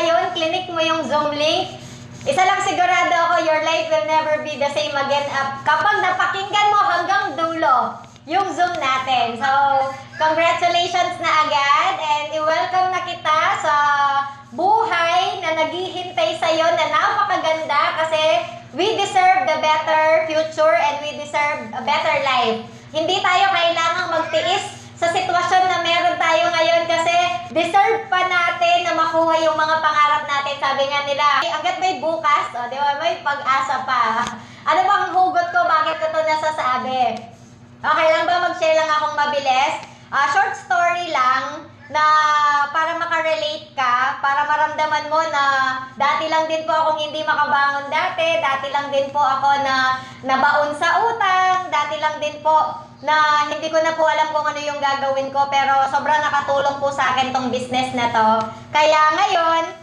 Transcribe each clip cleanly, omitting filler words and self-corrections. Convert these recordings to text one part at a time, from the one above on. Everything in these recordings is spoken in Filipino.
ngayon, clinic mo yung Zoom link, isa lang sigurado ako, your life will never be the same again kapag napakinggan mo hanggang dulo yung Zoom natin. So, congratulations na agad and i-welcome na kita sa buhay na naghihintay sa'yo na napakaganda kasi we deserve the better future and we deserve a better life. Hindi tayo kailangang magtiis sa sitwasyon na meron tayo ngayon kasi deserve pa natin na makuha yung mga pangarap natin. Sabi nga nila, hanggat may bukas, di ba, may pag-asa pa. Ano bang hugot ko? Bakit ko ito nasasabi? Okay lang ba mag-share lang akong mabilis? Short story lang na para makarelate ka, para maramdaman mo na dati lang din po akong hindi makabangon dati lang din po ako na nabaon sa utang, dati lang din po na hindi ko na po alam kung ano yung gagawin ko, pero sobrang nakatulong po sa akin tong business na to. Kaya ngayon,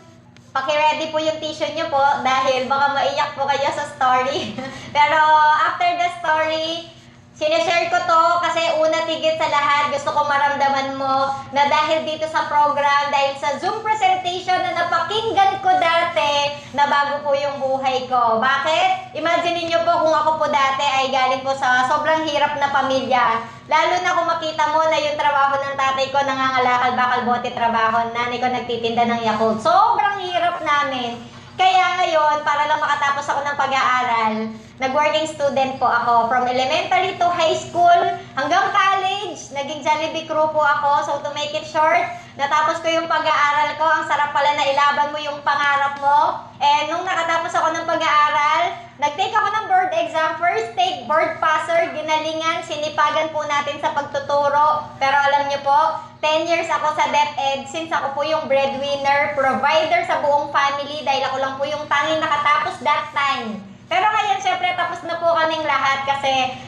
paki-ready po yung tissue nyo po dahil baka maiyak po kayo sa story. Pero after the story, sineshare ko to kasi una tigit sa lahat, gusto ko maramdaman mo na dahil dito sa program, dahil sa Zoom presentation na napakinggan ko dati, na bago po yung buhay ko. Bakit? Imagine niyo po kung ako po dati ay galing po sa sobrang hirap na pamilya. Lalo na kung makita mo na yung trabaho ng tatay ko nangangalakal, bakal bote trabaho, nanay ko nagtitinda ng Yakult. Sobrang hirap namin. Kaya ngayon, para lang makatapos ako ng pag-aaral, nag-working student po ako. From elementary to high school, hanggang college, naging Jollibee crew po ako. So to make it short, natapos ko yung pag-aaral ko. Ang sarap pala na ilaban mo yung pangarap mo. And nung nakatapos ako ng pag-aaral, nag-take ako ng board exam. First take, board passer, ginalingan, sinipagan po natin sa pagtuturo. Pero alam niyo po, 10 years ako sa DepEd since ako po yung breadwinner, provider sa buong family dahil ako lang po yung tanging nakatapos that time. Pero ngayon, syempre, tapos na po kaming lahat kasi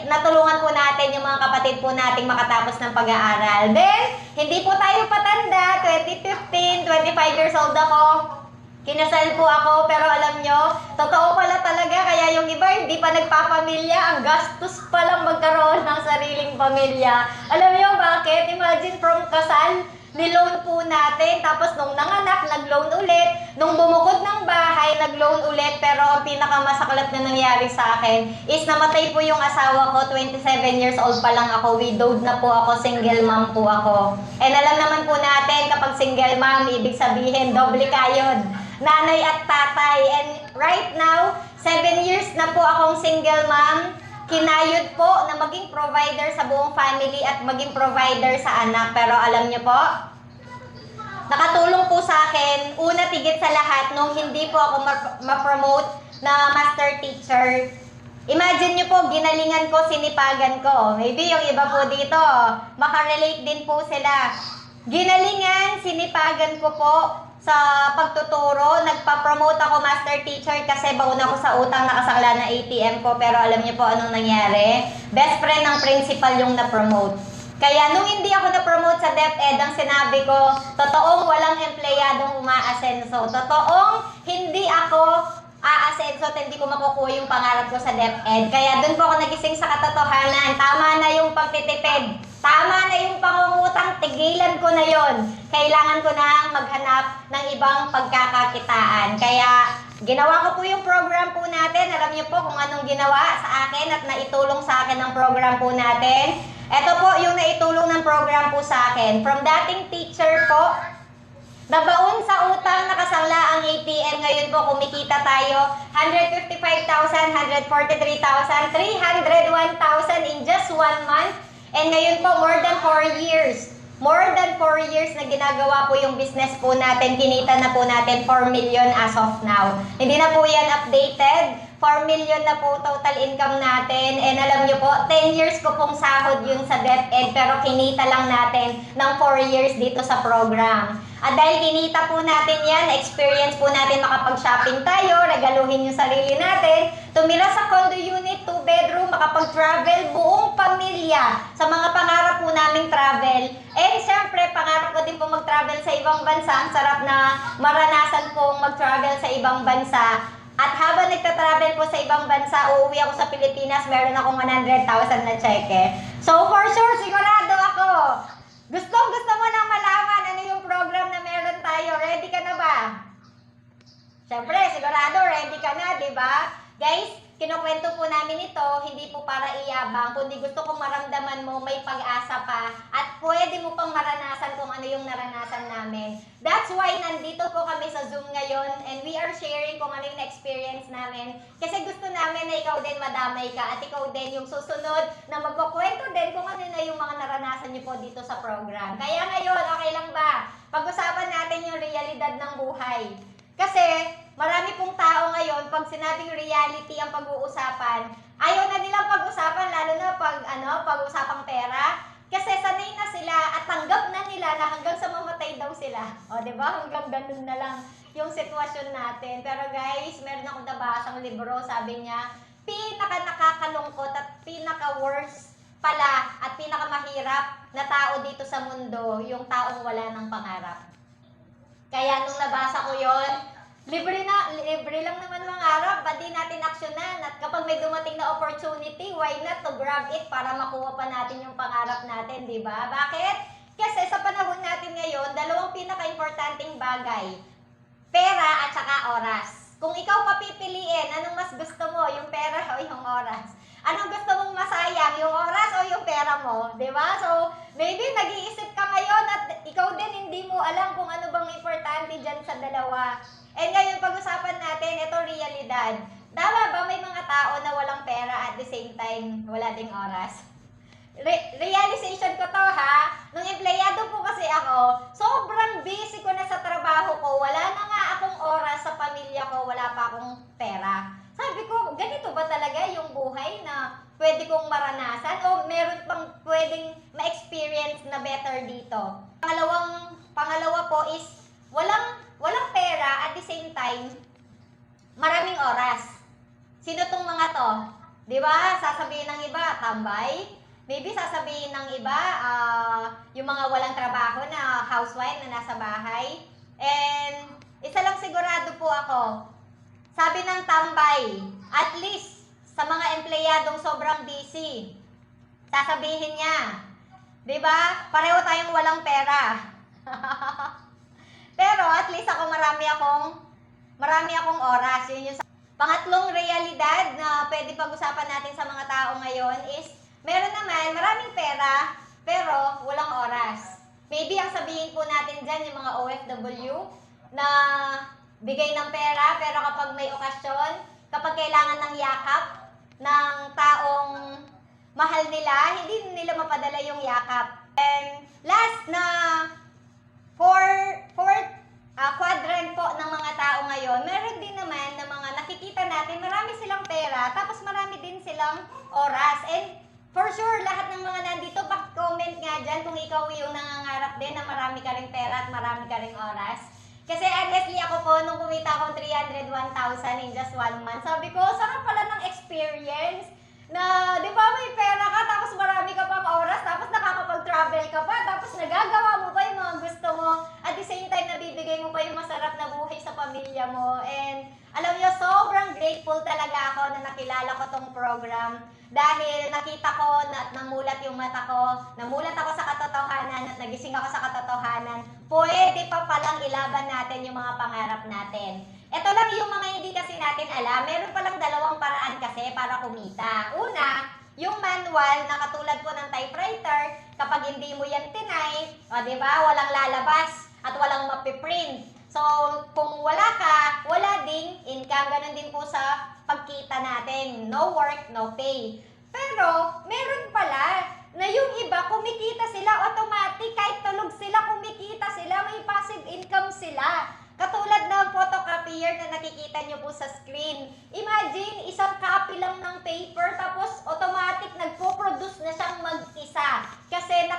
natulungan po natin yung mga kapatid po nating makatapos ng pag-aaral. Then, hindi po tayo patanda. 2015, 25 years old ako. Kinasal po ako, pero alam nyo, totoo pala talaga, kaya yung iba hindi pa nagpapamilya, ang gastos pa lang magkaroon ng sariling pamilya. Alam nyo bakit? Imagine from kasal, niloan po natin, tapos nung nanganak, nag-loan ulit, nung bumukod ng bahay, nag-loan ulit, pero ang pinakamasaklat na nangyari sa akin is namatay po yung asawa ko, 27 years old pa lang ako, widowed na po ako, single mom po ako. And alam naman po natin, kapag single mom, ibig sabihin, doble kayod. Nanay at tatay. And right now, 7 years na po akong single mom. Kinayod po na maging provider sa buong family at maging provider sa anak. Pero alam niyo po, nakatulong po sa akin, una tigit sa lahat, nung hindi po ako ma-promote na master teacher. Imagine niyo po, ginalingan ko, sinipagan ko. Maybe yung iba po dito, makarelate din po sila. Ginalingan, sinipagan ko po sa pagtuturo, nagpa-promote ako master teacher kasi baon ako sa utang, nakasakla na ATM ko, pero alam niyo po anong nangyari? Best friend ng principal yung na-promote. Kaya nung hindi ako na-promote sa DepEd, ang sinabi ko, totoong walang empleyadong umaasenso. Totoong hindi ako aasenso at hindi ko makukuha yung pangarap ko sa DepEd. Kaya dun po ako nagising sa katotohanan. Tama na yung pagtitipid. Tama na yung pangungutang, tigilan ko na yon. Kailangan ko na maghanap ng ibang pagkakakitaan. Kaya ginawa ko po yung program po natin. Alam niyo po kung anong ginawa sa akin at naitulong sa akin ng program po natin. Ito po yung naitulong ng program po sa akin. From dating teacher po, nabaon sa utang, nakasangla ang ATM. Ngayon po, kumikita tayo 155,000, 143,000, 301,000 in just 1 month. And ngayon po, more than 4 years. More than 4 years na ginagawa po yung business po natin. Kinita na po natin 4 million as of now. Hindi na po yan updated. 4 million na po total income natin. And alam nyo po, 10 years ko pong sahod yun sa DepEd. Pero kinita lang natin ng 4 years dito sa program. At dahil kinita po natin yan, experience po natin makapag-shopping tayo, regaluhin yung sarili natin, tumira sa condo unit, 2 bedroom, makapag-travel, buong pamilya sa mga pangarap po naming travel. And syempre, pangarap ko din po mag-travel sa ibang bansa. Ang sarap na maranasan pong mag-travel sa ibang bansa. At habang nagta-travel po sa ibang bansa, uuwi ako sa Pilipinas, meron akong 100,000 na cheque. So for sure, sigurado ako, gusto mo nang malaman ano yung program na meron tayo. Ready ka na ba? Siyempre, sigurado ready ka na, di ba? Guys, kinukwento po namin ito, hindi po para iyabang, kundi gusto kong maramdaman mo may pag-asa pa at pwede mo pang maranasan kung ano yung naranasan namin. That's why nandito po kami sa Zoom ngayon and we are sharing kung ano yung experience namin. Kasi gusto namin na ikaw din madamay ka at ikaw din yung susunod na magkukwento din kung ano na yung mga naranasan niyo po dito sa program. Kaya ngayon, okay lang ba? Pag-usapan natin yung realidad ng buhay. Kasi marami pong tao ngayon, pag sinabing reality ang pag-uusapan, ayaw na nilang pag-usapan, lalo na pag-usapang pera. Kasi sanay na sila at tanggap na nila na hanggang sa mamatay daw sila. O, di ba? Hanggang ganun na lang yung sitwasyon natin. Pero guys, meron akong nabasang libro, sabi niya, pinaka-nakakalungkot at pinaka-worst pala at pinaka-mahirap na tao dito sa mundo, yung taong wala ng pangarap. Kaya nung nabasa ko yon, libre lang naman mangarap, ba't di natin aksyonan? At kapag may dumating na opportunity, why not to grab it para makuha pa natin yung pangarap natin, di ba? Bakit? Kasi sa panahon natin ngayon, dalawang pinaka-importanting bagay, pera at saka oras. Kung ikaw papipiliin, anong mas gusto mo, yung pera o yung oras? Anong gusto mong masayang, yung oras o yung pera mo? Diba? So, maybe nag-iisip ka ngayon at ikaw din hindi mo alam kung ano bang importante dyan sa dalawa. And ngayon, pag-usapan natin, ito realidad. Tama ba may mga tao na walang pera at the same time, wala ding oras? Realization ko to ha, nung empleyado po kasi ako, sobrang busy ko na sa trabaho ko, wala na nga akong oras sa pamilya ko, wala pa akong pera. Sabi ko, ganito ba talaga yung buhay na pwede kong maranasan o meron pang pwedeng ma-experience na better dito? Pangalawa po is, walang pera at the same time, maraming oras. Sino tong mga to? Di ba? Sasabihin ng iba, tambay. Maybe sasabihin ng iba, yung mga walang trabaho na housewife na nasa bahay. And isa lang sigurado po ako, sabi ng tambay, at least sa mga empleyadong sobrang busy, sasabihin niya, di ba? Pareho tayong walang pera. Pero at least ako marami akong oras. Yun yung pangatlong realidad na pwede pag-usapan natin sa mga tao ngayon is, meron naman, maraming pera, pero walang oras. Maybe ang sabihin po natin dyan, yung mga OFW, na bigay ng pera, pero kapag may okasyon, kapag kailangan ng yakap ng taong mahal nila, hindi nila mapadala yung yakap. And last na fourth quadrant po ng mga tao ngayon, meron din naman na mga nakikita natin, marami silang pera, tapos marami din silang oras. And for sure, lahat ng mga nandito, comment nga dyan kung ikaw yung nangangarap din na marami ka ring pera at marami ka ring oras. Kasi honestly ako po, nung kumita akong 301,000 in just 1 month, sabi ko, sarap pala ng experience na, di ba, may pera ka, tapos marami ka pang oras, tapos nakakapag-travel ka pa, tapos nagagawa mo pa yung mga gusto mo, at the same time, nabibigay mo pa yung masarap na buhay sa pamilya mo. And alam niyo, sobrang grateful talaga ako na nakilala ko tong program dahil nakita ko na namulat yung mata ko, namulat ako sa katotohanan at nagising ako sa katotohanan, pwede pa palang ilaban natin yung mga pangarap natin. Ito lang yung mga hindi kasi natin alam, meron palang dalawang paraan kasi para kumita. Una, yung manual na katulad po ng typewriter, kapag hindi mo yan tinay, di ba, walang lalabas at walang mapiprint. So, kung wala ka, wala ding income. Ganun din po sa pagkita natin. No work, no pay. Pero, meron pala na yung iba, kumikita sila automatic. Kahit tulog sila, kumikita sila. May passive income sila. Katulad ng photocopier na nakikita nyo po sa screen. Imagine, isang copy lang ng paper, tapos automatic nagpo-produce na siyang mag-isa. Kasi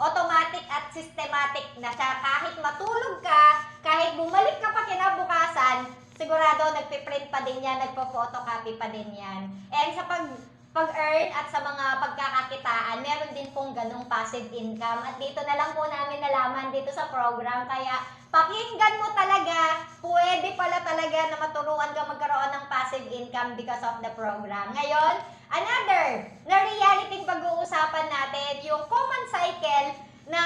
automatic at systematic na siya. Kahit matulog ka, kahit bumalik ka pa kinabukasan, sigurado nagpiprint pa din yan, nagpo-photocopy pa din yan. And sa pag-earn at sa mga pagkakakitaan, meron din pong ganong passive income. At dito na lang po namin nalaman dito sa program. Kaya pakinggan mo talaga, pwede pala talaga na maturuan ka magkaroon ng passive income because of the program. Ngayon, another na reality pag-uusapan natin, yung common cycle na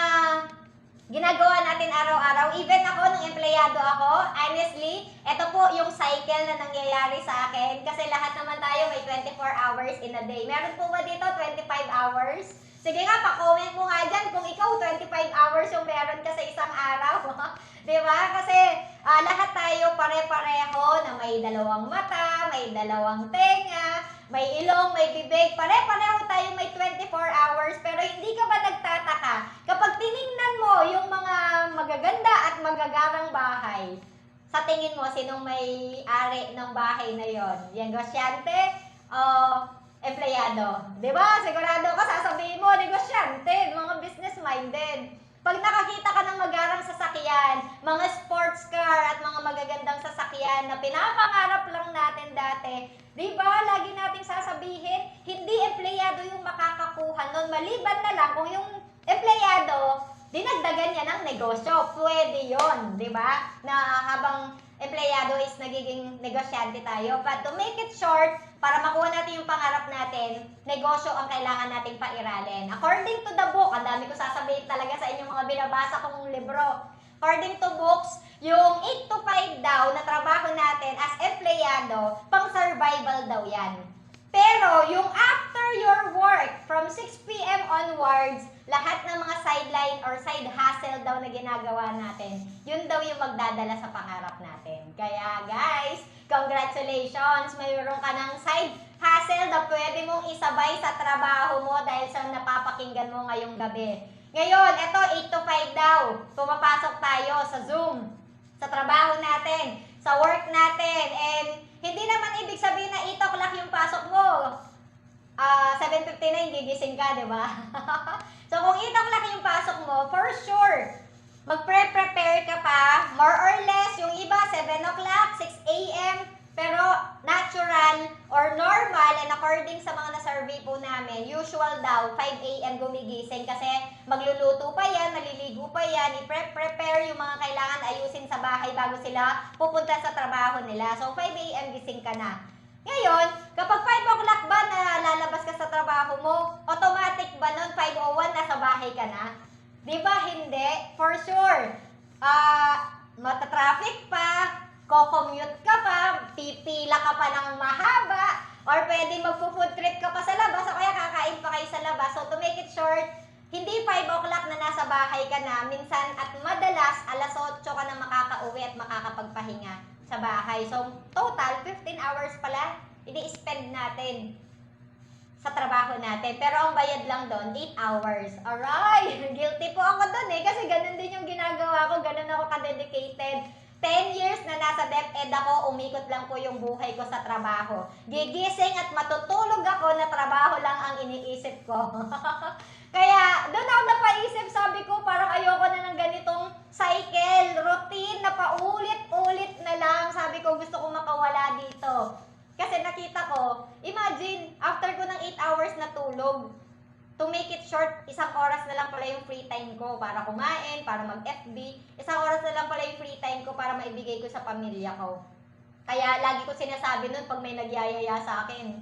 ginagawa natin araw-araw. Even ako nung empleyado empleyado ako. Honestly, ito po yung cycle na nangyayari sa akin. Kasi lahat naman tayo may 24 hours in a day. Meron po ba dito 25 hours? Sige nga, pa-comment mo nga dyan kung ikaw 25 hours yung meron ka sa isang araw. Di ba? Kasi lahat tayo pare-pareho na may dalawang mata, may dalawang tenga, may ilong, may bibig. Pare-pareho tayo may 24 hours. Pero hindi ka ba nagtataka kapag tiningnan mo yung mga magaganda at magagarang bahay? Sa tingin mo, sinong may-ari ng bahay na yon? Yung negosyante o empleyado? Di ba? Sigurado ka, sasabihin mo, negosyante, mga business-minded. Pag nakakita ka ng magarang sasakyan, mga sports car at mga magagandang sasakyan na pinapangarap lang natin dati, di ba? Lagi nating sasabihin, hindi empleyado yung makakakuha nun. Maliban na lang kung yung empleyado, dinagdagan niya ng negosyo. Pwede yon, di ba? Na habang empleyado is nagiging negosyante tayo. But to make it short, para makuha natin yung pangarap natin, negosyo ang kailangan nating pairalin. According to the book, ang dami ko sasabihin talaga sa inyong mga binabasa kong libro. According to books, yung 8 to 5 daw na trabaho natin as empleyado, pang survival daw yan. Pero yung after your work, from 6 p.m. onwards, lahat ng mga sideline or side hustle daw na ginagawa natin, yun daw yung magdadala sa pangarap natin. Kaya guys, congratulations! Mayroon ka ng side hustle na pwede mong isabay sa trabaho mo dahil sa napapakinggan mo ngayong gabi. Ngayon, eto 8 to 5 daw. Pumapasok tayo sa Zoom, sa trabaho natin, sa work natin, and hindi naman ibig sabihin na 8 o'clock yung pasok mo. 7:59 gigising ka, di ba? So kung 8 o'clock yung pasok mo, for sure, magpre-prepare ka pa, more or less, yung iba 7 o'clock, 6 a.m., pero natural or normal, and according sa mga na-survey po namin, usual daw, 5 a.m. gumigising kasi magluluto pa yan, maliligo pa yan, i-prepare yung mga kailangan ayusin sa bahay bago sila pupunta sa trabaho nila. So 5 a.m. gising ka na. Ngayon, kapag 5 o'clock ba na lalabas ka sa trabaho mo, automatic ba nun 5:01 nasa bahay ka na? Di ba hindi? For sure. Matatraffic pa, ko-commute ka pa, pipila ka pa ng mahaba, or pwede magpo-food trip ka pa sa labas, o kaya kakain pa kayo sa labas. So to make it short, hindi 5 o'clock na nasa bahay ka na, minsan at madalas, alas 8 ka na makakauwi at makakapagpahinga sa bahay. So, total, 15 hours pala, ini-spend natin sa trabaho natin. Pero ang bayad lang doon, 8 hours. Alright! Guilty po ako doon kasi ganun din yung ginagawa ko, ganun ako ka-dedicated. 10 years na nasa DepEd ako, umikot lang po yung buhay ko sa trabaho. Gigising at matutulog ako na trabaho lang ang iniisip ko. Kaya, doon ako napaisip, sabi ko, parang ayoko na ng ganitong cycle, routine na paulit-ulit na lang. Sabi ko, gusto ko makawala dito. Kasi nakita ko, imagine, after ko ng 8 hours na tulog, to make it short, isang oras na lang pala yung free time ko para kumain, para mag-FB. Isang oras na lang pala yung free time ko para maibigay ko sa pamilya ko. Kaya lagi ko sinasabi nun pag may nagyayaya sa akin,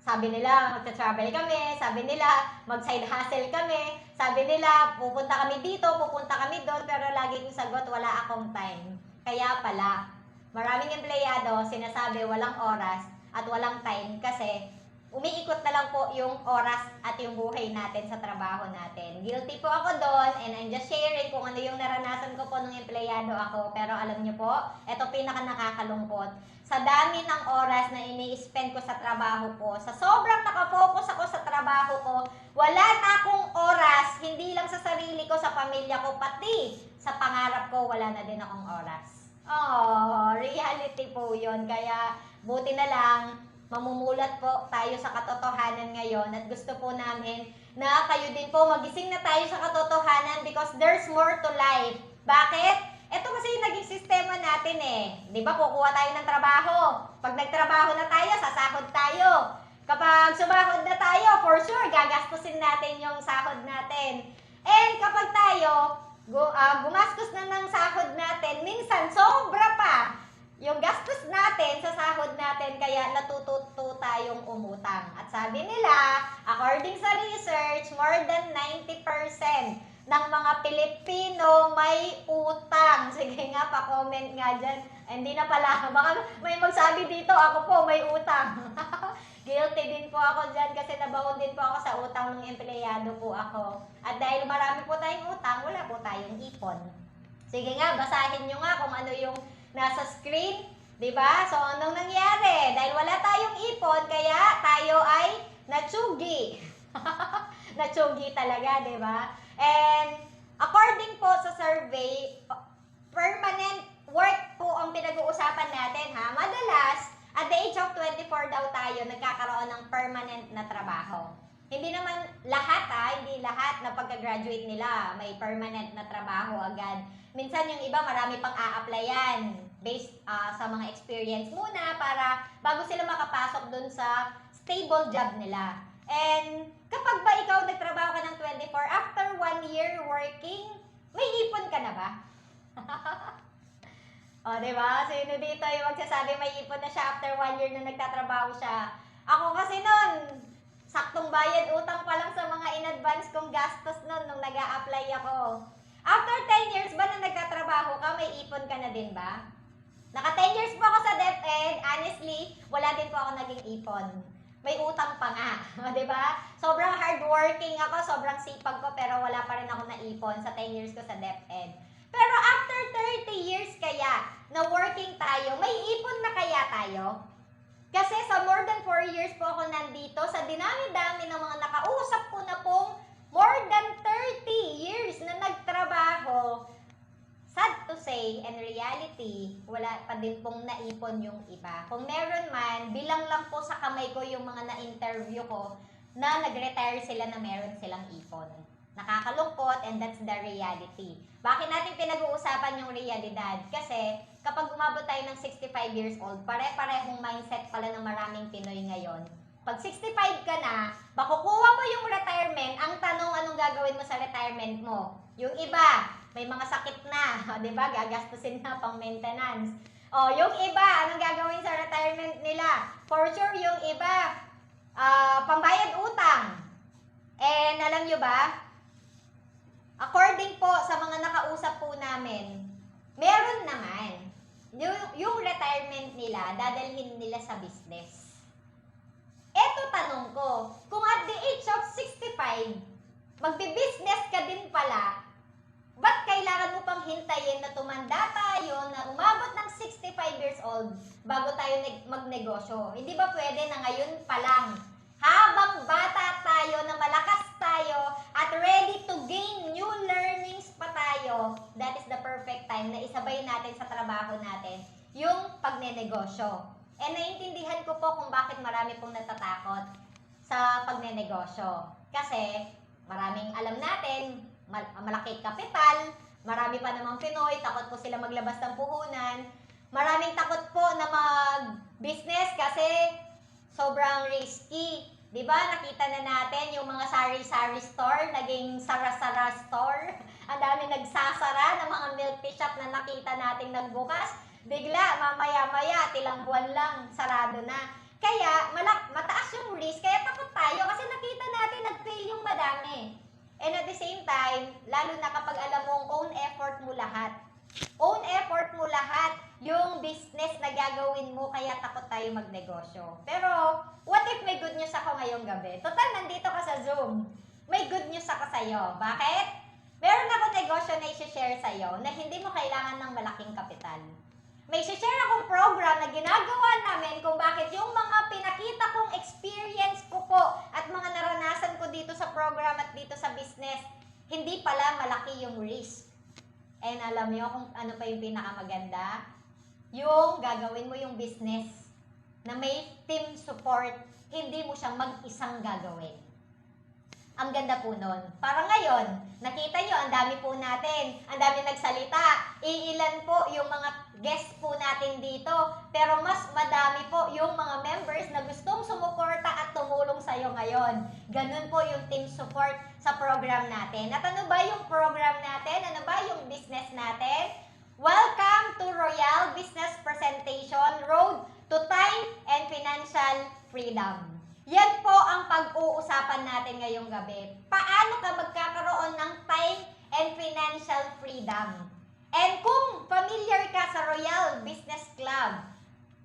sabi nila, magta-travel kami, sabi nila, mag-side hustle kami, sabi nila, pupunta kami dito, pupunta kami doon, pero lagi kong sagot, wala akong time. Kaya pala, maraming empleyado, sinasabi walang oras at walang time kasi umiikot na lang po yung oras at yung buhay natin sa trabaho natin. Guilty po ako doon and I'm just sharing kung ano yung naranasan ko po nung empleyado ako. Pero alam niyo po, ito pinaka nakakalungkot. Sa dami ng oras na ini-spend ko sa trabaho ko, sa sobrang nakafocus ako sa trabaho ko, wala na akong oras, hindi lang sa sarili ko, sa pamilya ko, pati sa pangarap ko, wala na din akong oras. Oh, reality po yun. Kaya buti na lang, mamumulat po tayo sa katotohanan ngayon at gusto po namin na kayo din po magising na tayo sa katotohanan because there's more to life. Bakit? Ito kasi yung naging sistema natin Di ba kukuha tayo ng trabaho. Pag nagtrabaho na tayo, sasahod tayo. Kapag sumahod na tayo, for sure, gagastusin natin yung sahod natin. And kapag tayo, gumastos na ng sahod natin, minsan sobra pa yung gastos natin sa sahod natin, kaya natututo tayong umutang. At sabi nila, according sa research, more than 90% ng mga Pilipino may utang? Sige nga, pa-comment nga dyan. Hindi na pala. Baka may magsabi dito, ako po may utang. Guilty din po ako dyan kasi nabaon din po ako sa utang ng empleyado po ako. At dahil marami po tayong utang, wala po tayong ipon. Sige nga, basahin nyo nga kung ano yung nasa screen. Diba? So, anong nangyari? Dahil wala tayong ipon, kaya tayo ay natsugi. Natsugi talaga, diba? And according po sa survey, permanent work po ang pinag-uusapan natin, ha? Madalas, at the age of 24 daw tayo nagkakaroon ng permanent na trabaho. Hindi naman lahat, hindi lahat na pagka-graduate nila may permanent na trabaho agad. Minsan yung iba marami pang a-applyan based sa mga experience muna para bago sila makapasok dun sa stable job nila. And kapag ba ikaw nagtrabaho ka ng 24, after 1 year working, may ipon ka na ba? O, diba? Sino dito yung magsasabi may ipon na siya after 1 year na nagtatrabaho siya? Ako kasi nun, saktong bayad utang pa lang sa mga in-advance kong gastos nun nung nag-a-apply ako. After 10 years ba na nagtatrabaho ka, may ipon ka na din ba? Naka 10 years po ako sa DepEd, honestly, wala din po ako naging ipon. May utang pa nga, diba? Sobrang hardworking ako, sobrang sipag ko, pero wala pa rin ako naipon sa 10 years ko sa DepEd. Pero after 30 years kaya na working tayo, may ipon na kaya tayo? Kasi sa more than 4 years po ako nandito, sa dinami-dami ng mga nakausap ko na pong more than 30 years na nagtrabaho, sad to say, and reality, wala pa din pong naipon yung iba. Kung meron man, bilang lang po sa kamay ko yung mga na-interview ko na nag-retire sila na meron silang ipon. Nakakalungkot, and that's the reality. Bakit natin pinag-uusapan yung realidad? Kasi kapag umabot tayo ng 65 years old, pare-parehong mindset pala ng maraming Pinoy ngayon. Pag 65 ka na, makukuha mo yung retirement, ang tanong anong gagawin mo sa retirement mo? Yung iba, may mga sakit na, di ba? Gagastusin na pang maintenance. O, yung iba, anong gagawin sa retirement nila? For sure, yung iba, pambayad utang. And alam nyo ba, according po sa mga nakausap po namin, meron naman, yung retirement nila, dadalhin nila sa business. Eto tanong ko, kung at the age of 65, magbi-business ka din pala, ba't kailangan mo pang hintayin na tumanda tayo, na umabot ng 65 years old, bago tayo magnegosyo? Hindi ba pwede na ngayon pa lang, habang bata tayo, na malakas tayo, at ready to gain new learnings pa tayo, that is the perfect time na isabay natin sa trabaho natin yung pagnenegosyo. And naiintindihan ko po kung bakit marami pong natatakot sa pagnenegosyo. Kasi maraming alam natin, malaki kapital, marami pa namang Pinoy, takot po sila maglabas ng puhunan. Maraming takot po na mag-business kasi sobrang risky. Diba? Nakita na natin yung mga sari-sari store, naging sara-sara store. Ang dami nagsasara ng mga milk tea shop na nakita nating nagbukas. Bigla, mamaya-maya, tilang buwan lang, sarado na. Kaya, mataas yung risk, kaya takot tayo kasi nakita natin nag-fail yung madami. And at the same time, lalo na kapag alam mong own effort mo lahat. Own effort mo lahat yung business na gagawin mo, kaya takot tayo magnegosyo. Pero, what if may good news ako ngayong gabi? Total, nandito ka sa Zoom. May good news ako sa'yo. Bakit? Meron ako negosyo na i-share sa'yo na hindi mo kailangan ng malaking kapital. May share akong program na ginagawa namin kung bakit yung mga pinakita kong experience ko po at mga naranasan ko dito sa program at dito sa business, hindi pala malaki yung risk. And alam niyo kung ano pa yung pinakamaganda? Yung gagawin mo yung business na may team support, hindi mo siyang mag-isang gagawin. Ang ganda po nun. Parang ngayon, nakita nyo, ang dami po natin, ang dami nagsalita. Iilan po yung mga guests po natin dito. Pero mas madami po yung mga members na gustong sumuporta at tumulong sa'yo ngayon. Ganun po yung team support sa program natin. At ano ba yung program natin? Ano ba yung business natin? Welcome to Royal Business Presentation, Road to Time and Financial Freedom. Yan po ang pag-uusapan natin ngayong gabi. Paano ka magkakaroon ng time and financial freedom. And kung familiar ka sa Royal Business Club,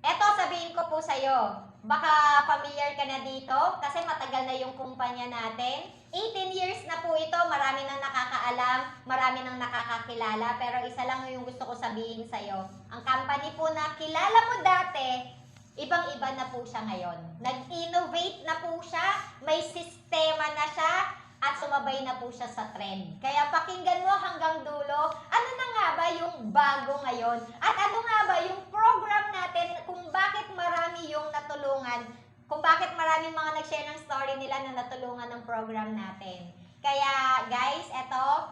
eto sabihin ko po sa'yo, baka familiar ka na dito kasi matagal na yung kumpanya natin. 18 years na po ito, marami nang nakakaalam, marami nang nakakakilala, pero isa lang yung gusto ko sabihin sa'yo. Ang company po na kilala mo dati, ibang-iba na po siya ngayon. Nag-innovate na po siya, may sistema na siya, at sumabay na po siya sa trend. Kaya pakinggan mo hanggang dulo, ano na nga ba yung bago ngayon? At ano nga ba yung program natin kung bakit marami yung natulungan, kung bakit maraming mga nag-share ng story nila na natulungan ng program natin. Kaya guys, eto,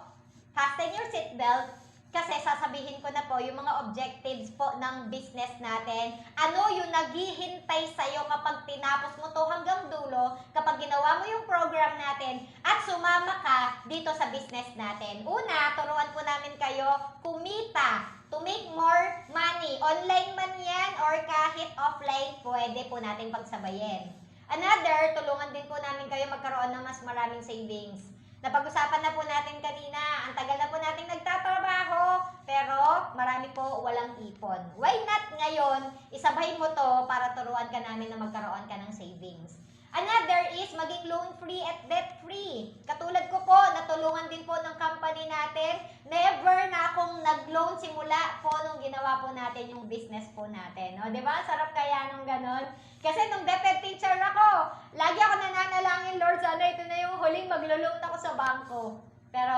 fasten your seatbelt, kasi sasabihin ko na po yung mga objectives po ng business natin. Ano yung naghihintay sa'yo kapag tinapos mo to hanggang dulo, kapag ginawa mo yung program natin at sumama ka dito sa business natin. Una, turuan po namin kayo kumita to make more money. Online man yan or kahit offline, pwede po natin pagsabayin. Another, tulungan din po namin kayo magkaroon ng mas maraming savings. Napag-usapan na po natin kanina, ang tagal na po natin nagtatrabaho, pero marami po walang ipon. Why not ngayon, isabay mo to para turuan ka namin na magkaroon ka ng savings. Another is maging loan-free at debt-free. Katulad ko po, natulungan din po ng company natin. Never na akong nag-loan simula po nung ginawa po natin yung business po natin. O, diba? Sarap kaya nung ganon. Kasi nung DepEd teacher ako, lagi ako nananalangin, Lord, sana ito na yung huling maglo-loan ako sa bangko. Pero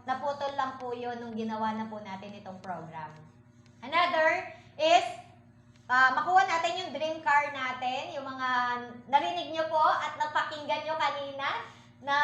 naputol lang po yun nung ginawa na po natin itong program. Another is makuha natin yung dream car natin, yung mga narinig nyo po at napakinggan nyo kanina na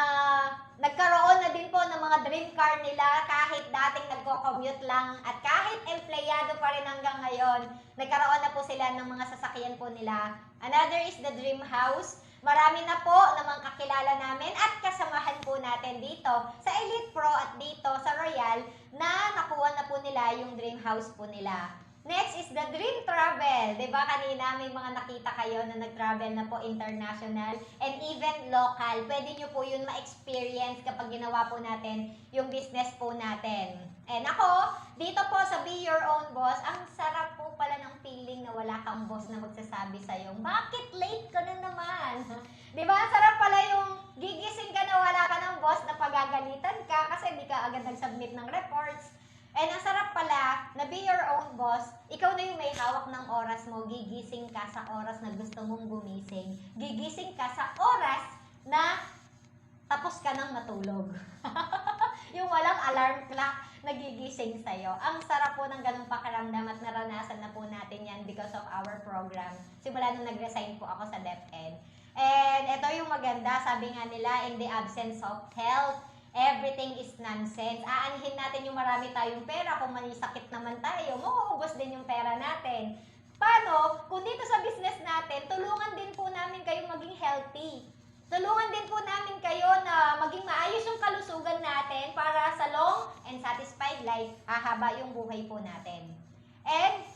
nagkaroon na din po ng mga dream car nila kahit dating nagko-commute lang at kahit empleyado pa rin hanggang ngayon, nagkaroon na po sila ng mga sasakyan po nila. Another is the dream house. Marami na po namang kakilala namin at kasamahan po natin dito sa Elite Pro at dito sa Royal na nakuha na po nila yung dream house po nila. Next is the dream travel. Diba kanina may mga nakita kayo na nag-travel na po international and even local. Pwede nyo po yun ma-experience kapag ginawa po natin yung business po natin. And ako, dito po sa Be Your Own Boss, ang sarap po pala ng feeling na wala kang boss na magsasabi sa'yo, bakit late ka na naman? Diba? Ang sarap pala yung gigising ka na wala ka ng boss na pagagalitan ka kasi hindi ka agad nag-submit ng reports. And ang sarap pala na be your own boss, ikaw na yung may hawak ng oras mo, gigising ka sa oras na gusto mong gumising. Gigising ka sa oras na tapos ka nang matulog. Yung walang alarm clock, nagigising sa'yo. Ang sarap po ng ganung pakiramdam at naranasan na po natin yan because of our program. Simula nung nag-resign po ako sa DepEd. And ito yung maganda, sabi nga nila, in the absence of health, everything is nonsense. Aanhin natin yung marami tayong pera. Kung may sakit naman tayo, mauubos din yung pera natin. Paano? Kung dito sa business natin, tulungan din po namin kayong maging healthy. Tulungan din po namin kayo na maging maayos yung kalusugan natin para sa long and satisfied life, hahaba yung buhay po natin. And,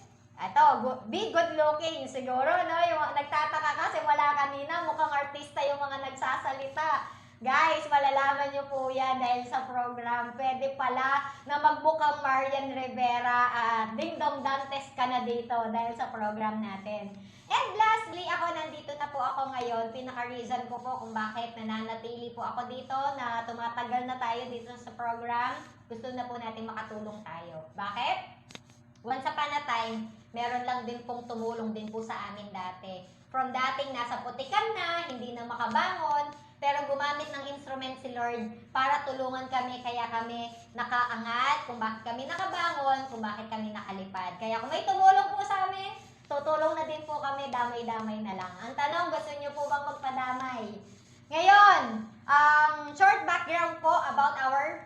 be good looking siguro, no? Yung nagtataka kasi wala kanina, mukhang artista yung mga nagsasalita. Guys, malalaman nyo po yan dahil sa program. Pwede pala na magmukhang Marian Rivera at Ding Dong Dantes ka na dito dahil sa program natin. And lastly, nandito na po ako ngayon. Pinaka-reason ko po kung bakit nananatili po ako dito na tumatagal na tayo dito sa program. Gusto na po natin makatulong tayo. Bakit? Once upon a time, meron lang din pong tumulong din po sa amin dati. From dating nasa putikan na, hindi na makabangon, pero gumamit ng instrument si Lord para tulungan kami, kaya kami nakaangat, kung bakit kami nakabangon, kung bakit kami nakalipad. Kaya kung may tumulong po sa amin, tutulong na din po kami, damay-damay na lang. Ang tanong, gusto niyo po bang magpadamay? Ngayon, short background po about our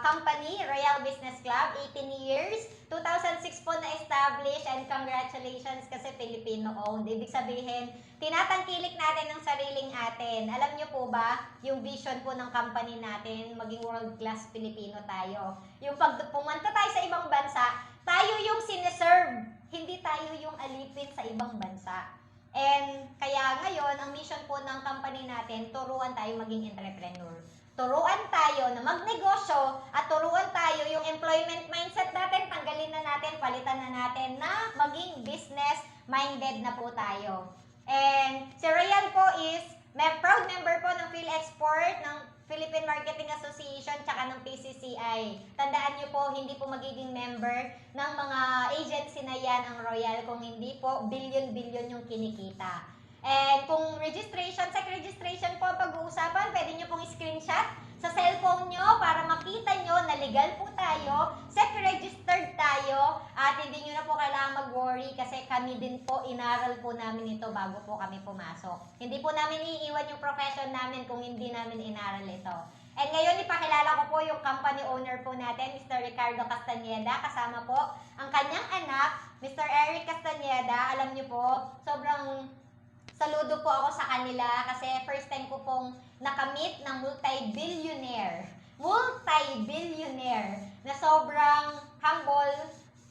company, Royal Business Club, 18 years, 2006 po na-establish and congratulations kasi Filipino-owned. Ibig sabihin, tinatangkilik natin ng sariling atin. Alam niyo po ba, yung vision po ng company natin, maging world-class Filipino tayo. Yung pag pumunta tayo sa ibang bansa, tayo yung sineserve, hindi tayo yung alipin sa ibang bansa. And kaya ngayon, ang mission po ng company natin, turuan tayo maging entrepreneur. turuan tayo na magnegosyo at turuan tayo yung employment mindset natin, tanggalin na natin, palitan na natin na maging business-minded na po tayo. And si Royal po is proud member po ng PhilExport, ng Philippine Marketing Association, tsaka ng PCCI. Tandaan nyo po, hindi po magiging member ng mga agency na yan ang Royal kung hindi po billion-billion yung kinikita. And kung registration, SEC registration po pag-uusapan, pwede nyo pong screenshot sa cellphone nyo para makita nyo na legal po tayo, SEC registered tayo, at hindi nyo na po kailangan mag-worry kasi kami din po, inaral po namin ito bago po kami pumasok. Hindi po namin iiwan yung profession namin kung hindi namin inaral ito. And ngayon, ipakilala ko po yung company owner po natin, Mr. Ricardo Castañeda. Kasama po ang kanyang anak, Mr. Eric Castañeda. Alam nyo po, sobrang saludo po ako sa kanila kasi first time ko pong nakamit ng multi-billionaire na sobrang humble,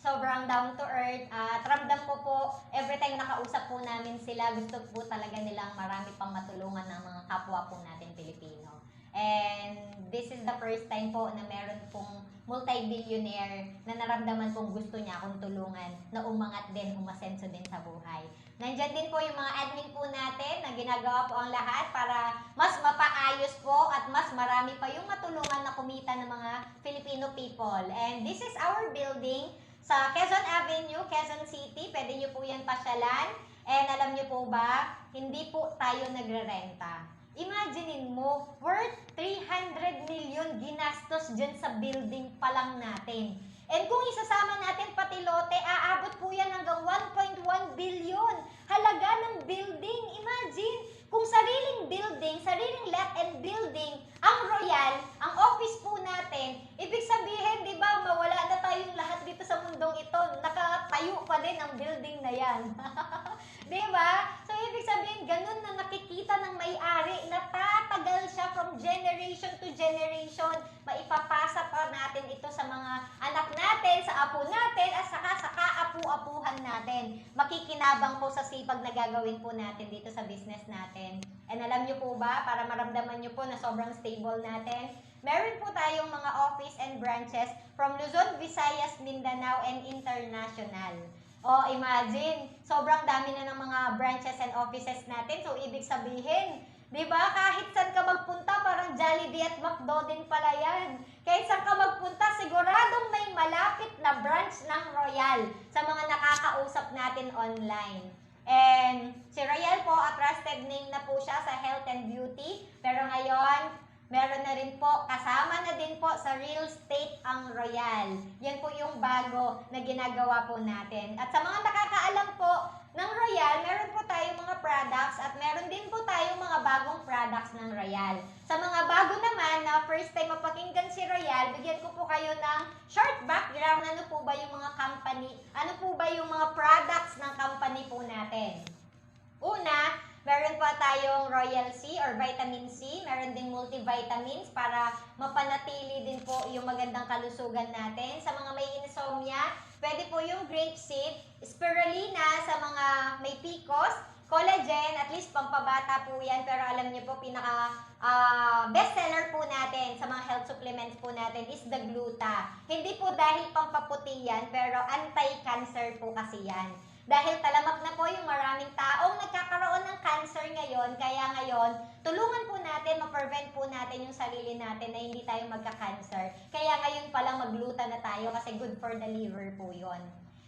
sobrang down to earth, at ramdam ko po every time nakausap po namin sila, gusto po talaga nilang marami pang matulungan ng mga kapwa po natin Pilipino. And this is the first time po na meron pong multi-billionaire na naramdaman kong gusto niya akong tulungan na umangat din, umasenso din sa buhay. Nandyan din po yung mga admin po natin na ginagawa po ang lahat para mas mapaayos po at mas marami pa yung matulungan na kumita ng mga Filipino people. And this is our building sa Quezon Avenue, Quezon City. Pwede nyo po yan pasyalan. And alam nyo po ba, hindi po tayo nagre-renta. Imaginein mo, worth 300 million ginastos dyan sa building pa lang natin. And kung isasama natin pati lote, aabot po yan hanggang 1.1 billion. Halaga ng building. Imagine, kung sariling building, sariling lot and building, ang Royal, ang office po natin, ibig sabihin, di ba, mawala na tayong lahat dito sa mundong ito. Nakatayo pa din ang building na yan. Di ba? So, ibig sabihin, ganun na nakikita ng may-ari, natatagal siya from generation to generation. Maipapasa pa natin ito sa mga anak natin, sa apo natin, at saka sa kaapu-apuhan natin. Makikinabang po sa sipag na gagawin po natin dito sa business natin. And alam nyo po ba, para maramdaman nyo po na sobrang stable natin, meron po tayong mga office and branches from Luzon, Visayas, Mindanao, and International. Oh, imagine, sobrang dami na ng mga branches and offices natin. So, ibig sabihin, di ba, kahit saan ka magpunta, parang Jollibee at McDo din pala yan. Kahit saan ka magpunta, siguradong may malapit na branch ng Royal sa mga nakakausap natin online. And si Royal po, a trusted name na po siya sa health and beauty. Pero ngayon, meron na rin po, kasama na din po sa real estate ang Royal. Yan po yung bago na ginagawa po natin. At sa mga nakakaalam po ng Royal, meron po tayong mga products at meron din po tayong mga bagong products ng Royal. Sa mga bago naman na first time mapakinggan si Royal, bigyan ko po kayo ng short background. Ano po ba yung mga company, ano po ba yung mga products ng company po natin? Una, meron pa tayong Royal C or Vitamin C. Meron din multivitamins para mapanatili din po yung magandang kalusugan natin. Sa mga may insomnia, pwede po yung grape seed, spirulina sa mga may PCOS, collagen, at least pampabata po yan. Pero alam niyo po, pinaka bestseller po natin sa mga health supplements po natin is the Gluta. Hindi po dahil pampaputi yan, pero anti-cancer po kasi yan. Dahil talamak na po yung maraming taong nagkakaroon ng cancer ngayon, kaya ngayon, tulungan po natin, ma-prevent po natin yung sarili natin na hindi tayo magka-cancer. Kaya ngayon palang magluta na tayo kasi good for the liver po yon.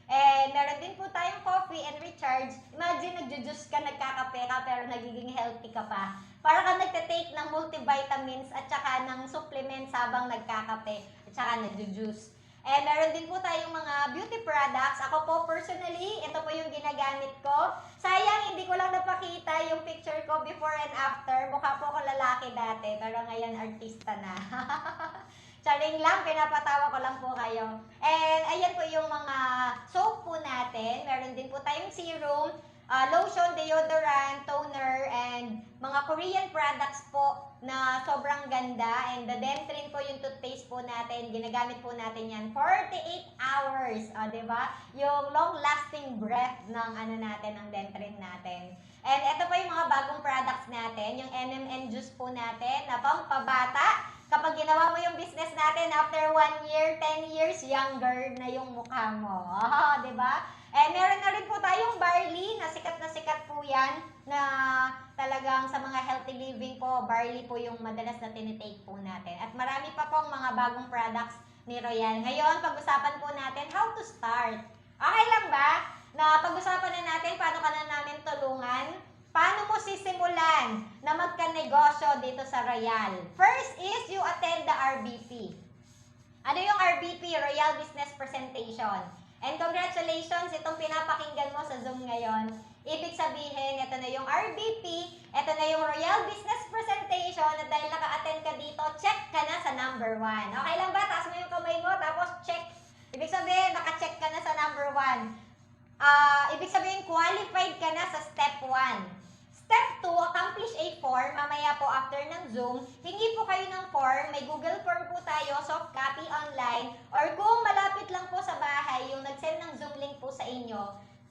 And meron din po tayong coffee and recharge. Imagine, nagjo-juice ka, nagkakape ka, pero nagiging healthy ka pa. Para ka nagte-take ng multivitamins at saka ng supplements habang nagkakape at saka nagjo-juice. And meron din po tayong mga beauty products. Ako po personally, ito po yung ginagamit ko. Sayang, hindi ko lang napakita yung picture ko before and after. Mukha po ako lalaki dati, pero ngayon artista na. Charing lang, pinapatawa ko lang po kayo. And ayan po yung mga soap po natin. Meron din po tayong serum, lotion, deodorant, toner, and mga Korean products po na sobrang ganda, and the Dentrin po yung toothpaste po natin, ginagamit po natin yan 48 hours, di ba? Yung long-lasting breath ng ano natin, ng Dentrin natin. And ito po yung mga bagong products natin, yung NMN juice po natin na pampabata. Kapag ginawa mo yung business natin, after 1 year, 10 years, younger na yung mukha mo. Di ba? And meron na rin po tayong barley, na sikat po yan, na talagang sa mga healthy living po, barley po yung madalas na tinitake po natin. At marami pa pong mga bagong products ni Royal. Ngayon, pag-usapan po natin how to start. Okay lang ba na pag-usapan na natin paano ka na namin tulungan? Paano mo sisimulan na magka-negosyo dito sa Royal? First is you attend the RBP. Ano yung RBP? Royal Business Presentation. And congratulations, itong pinapakinggan mo sa Zoom ngayon. Ibig sabihin, ito na yung RBP, ito na yung Royal Business Presentation, at dahil naka-attend ka dito, check ka na sa number 1. Okay lang ba? Taas mo yung kamay mo, tapos check. Ibig sabihin, naka-check ka na sa number 1. Ibig sabihin, qualified ka na sa step 1. Step 2, accomplish a form. Mamaya po after ng Zoom, hingi po kayo ng form. May Google form po tayo, soft copy online. Or kung malapit lang po sa bahay, yung nag-send ng Zoom link po sa inyo,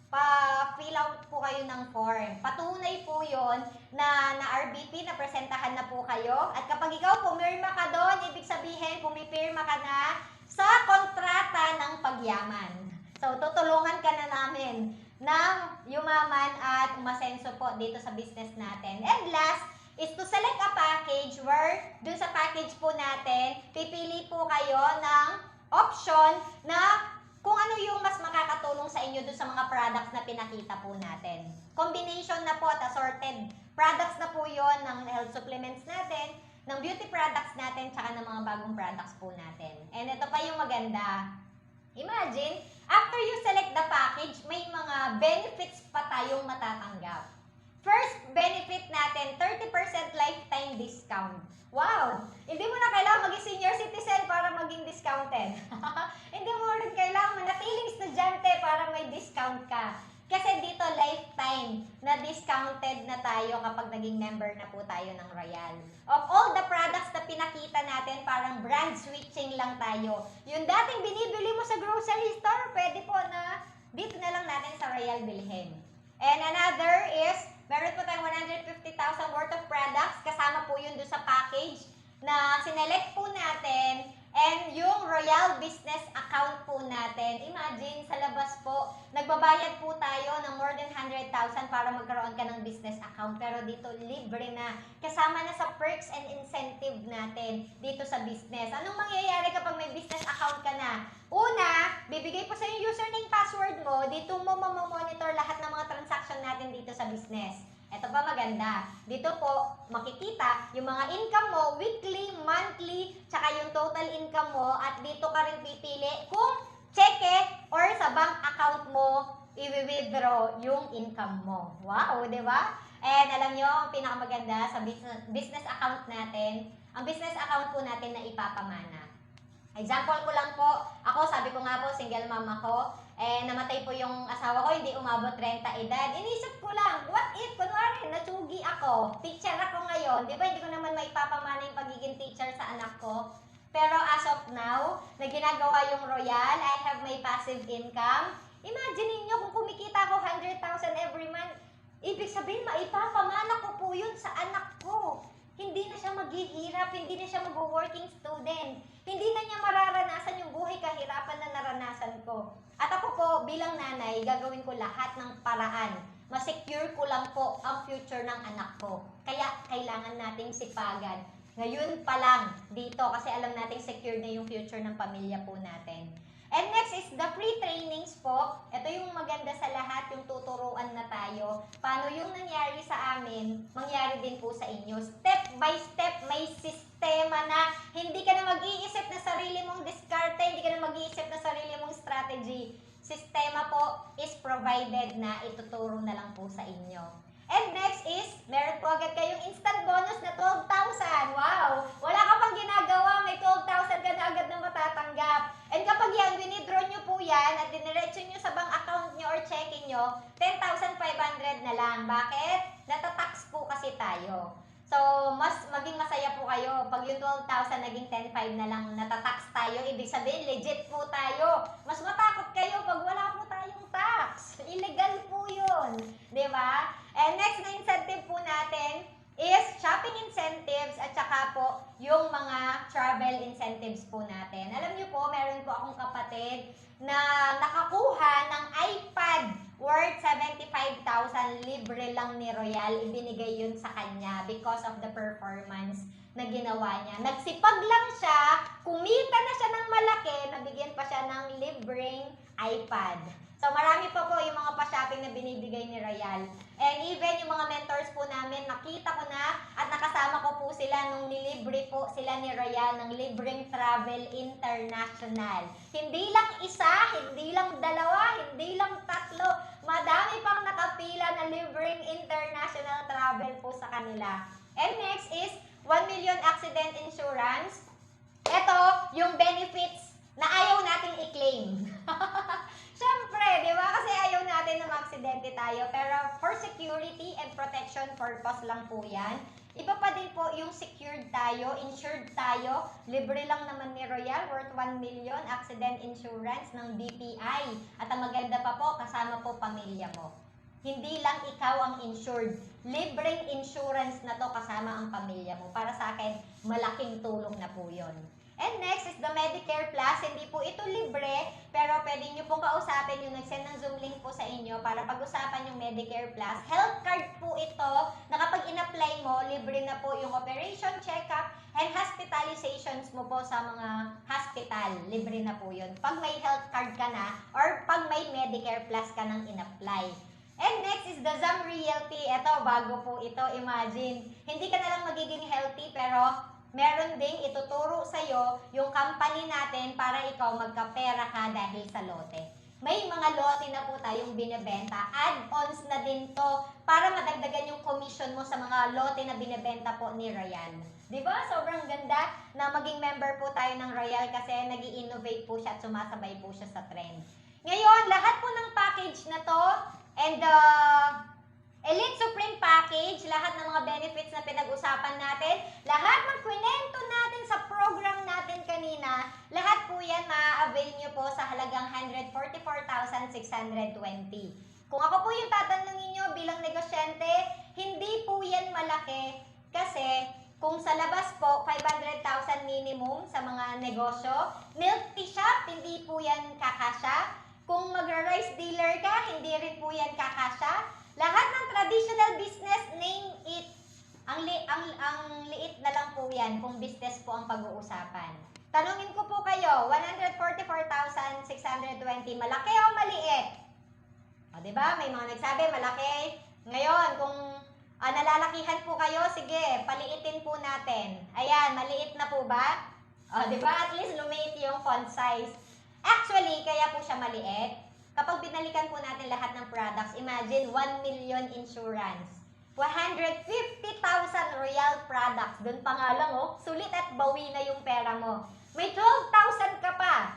pa-fill out po kayo ng form. Patunay po yon na RBP, na presentahan na po kayo. At kapag ikaw pumirma ka doon, ibig sabihin, pumipirma ka na sa kontrata ng pagyaman. So, tutulungan ka na namin ng yumaman at umasenso po dito sa business natin. And last is to select a package where dun sa package po natin, pipili po kayo ng option na kung ano yung mas makakatulong sa inyo dun sa mga products na pinakita po natin. Combination na po at assorted products na po yon ng health supplements natin, ng beauty products natin, tsaka ng mga bagong products po natin. And ito pa yung maganda. Imagine, after you select the package, may mga benefits pa tayong matatanggap. First benefit natin, 30% lifetime discount. Wow! Hindi mo na kailangan maging senior citizen para maging discounted. Hindi mo rin kailangan manatiling estudyante para may discount ka. Kasi dito, lifetime na discounted na tayo kapag naging member na po tayo ng Royal. Of all the products na pinakita natin, parang brand switching lang tayo. Yung dating binibili mo sa grocery store, pwede po na dito na lang natin sa Royal bilhin. And another is, meron po tayong 150,000 worth of products. Kasama po yun doon sa package na sinelect po natin. And yung Royal Business Account po natin, imagine sa labas po, nagbabayad po tayo ng more than 100,000 para magkaroon ka ng business account. Pero dito, libre na. Kasama na sa perks and incentive natin dito sa business. Anong mangyayari kapag may business account ka na? Una, bibigay po sa yung username password mo, dito mo mamamonitor lahat ng mga transaction natin dito sa business. Ito pa maganda. Dito po, makikita yung mga income mo, weekly, monthly, tsaka yung total income mo, at dito ka rin pipili kung cheque or sa bank account mo, i-withdraw yung income mo. Wow, di ba? And alam nyo, ang pinakamaganda sa business account natin, ang business account po natin na ipapamana. Example ko lang po, ako, sabi ko nga po, single mom ako, namatay po yung asawa ko, hindi umabot 30 edad. Inisip ko lang, what if, kunwari, natsugi ako, teacher ako ngayon, di ba, hindi ko naman maipapamana yung pagiging teacher sa anak ko. Pero as of now, na ginagawa yung Royal, I have my passive income. Imagine niyo kung kumikita ako 100,000 every month, ibig sabihin, maipapamana ko po yun sa anak ko. Hindi na siya maghihirap, hindi na siya mag-working student. Hindi na niya mararanasan yung buhay kahirapan na naranasan ko. At ako po, bilang nanay, gagawin ko lahat ng paraan. Masecure ko lang po ang future ng anak ko. Kaya kailangan nating sipagan. Ngayon pa lang dito kasi alam nating secure na yung future ng pamilya po natin. And next is the free trainings po. Ito yung maganda sa lahat, yung tuturuan na tayo. Paano yung nangyari sa amin, mangyari din po sa inyo. Step by step, may sistema na hindi ka na mag-iisip na sarili mong diskarte, hindi ka na mag-iisip na sarili mong strategy. Sistema po is provided na ituturo na lang po sa inyo. And next is, meron po agad kayong instant bonus na 12,000. Wow! Wala ka pang ginagawa, may 12,000 ka na agad na matatanggap. And kapag yan, winidraw nyo po yan at diniretso nyo sa bank account nyo or checking nyo, 10,500 na lang. Bakit? Natatax po kasi tayo. So, mas maging masaya po kayo. Pag yung 12,000 naging 10,500 na lang, natatax tayo, ibig sabihin, legit po tayo. Mas matakot kayo pag wala po tayong tax. Illegal po yun. Di ba? And next na incentive po natin is shopping incentives at saka po yung mga travel incentives po natin. Alam niyo po, meron po akong kapatid na nakakuha ng iPad worth 75,000, libre lang ni Royal, ibinigay yun sa kanya because of the performance na ginawa niya. Nagsipag lang siya, kumita na siya ng malaki, nabigyan pa siya ng libreng iPad. So marami pa po yung mga pa-shopping na binibigay ni Royal. And even yung mga mentors po namin, nakita ko na at nakasama ko po sila nung nilibre po sila ni Royal ng libreng travel international. Hindi lang isa, hindi lang dalawa, hindi lang tatlo. Madami pang nakapila na libreng international travel po sa kanila. And next is 1 million accident insurance. Ito, yung benefits na ayaw nating i-claim. Siyempre, di ba? Kasi ayaw natin na ma-aksidente tayo. Pero for security and protection purpose lang po yan. Iba pa din po yung secured tayo, insured tayo. Libre lang naman ni Royal, worth 1 million accident insurance ng BPI. At ang maganda pa po, kasama po pamilya mo. Hindi lang ikaw ang insured. Libreng insurance na to kasama ang pamilya mo. Para sa akin, malaking tulong na po yun. And next is the Medicare Plus. Hindi po ito libre, pero pwede nyo pong kausapin yung nag-send ng Zoom link po sa inyo para pag-usapan yung Medicare Plus. Health card po ito na kapag in-apply mo, libre na po yung operation, check-up, and hospitalizations mo po sa mga hospital. Libre na po yun. Pag may health card ka na, or pag may Medicare Plus ka nang in-apply. And next is the ZAM Realty. Ito, bago po ito, imagine. Hindi ka na lang magiging healthy, pero meron ding ituturo sa'yo yung company natin para ikaw magkapera ka dahil sa lote. May mga lote na po tayong binibenta. Add-ons na din to para madagdagan yung commission mo sa mga lote na binibenta po ni Royal. Diba? Sobrang ganda na maging member po tayo ng Royal kasi nag-i-innovate po siya at sumasabay po siya sa trend. Ngayon, lahat po ng package na to and Elite Supreme Package, lahat ng mga benefits na pinag-usapan natin, lahat ng kwento natin sa program natin kanina, lahat po yan ma-avail nyo po sa halagang 144,620. Kung ako po yung tatanungin nyo bilang negosyante, hindi po yan malaki kasi kung sa labas po, 500,000 minimum sa mga negosyo, milk tea shop, hindi po yan kakasya. Kung magra-rice dealer ka, hindi rin po yan kakasya. Lahat ng traditional business, name it. Ang liit na lang po yan kung business po ang pag-uusapan. Tanungin ko po kayo, 144,620, malaki o maliit? O, diba? May mga nagsabi, malaki. Ngayon, kung nalalakihan po kayo, sige, paliitin po natin. Ayan, maliit na po ba? O, diba? At least lumiit yung font size. Actually, kaya po siya maliit. Kapag binalikan po natin lahat ng products, imagine 1 million insurance. 150,000 Royal products. Doon pa nga lang, oh, sulit at bawi na yung pera mo. May 12,000 ka pa.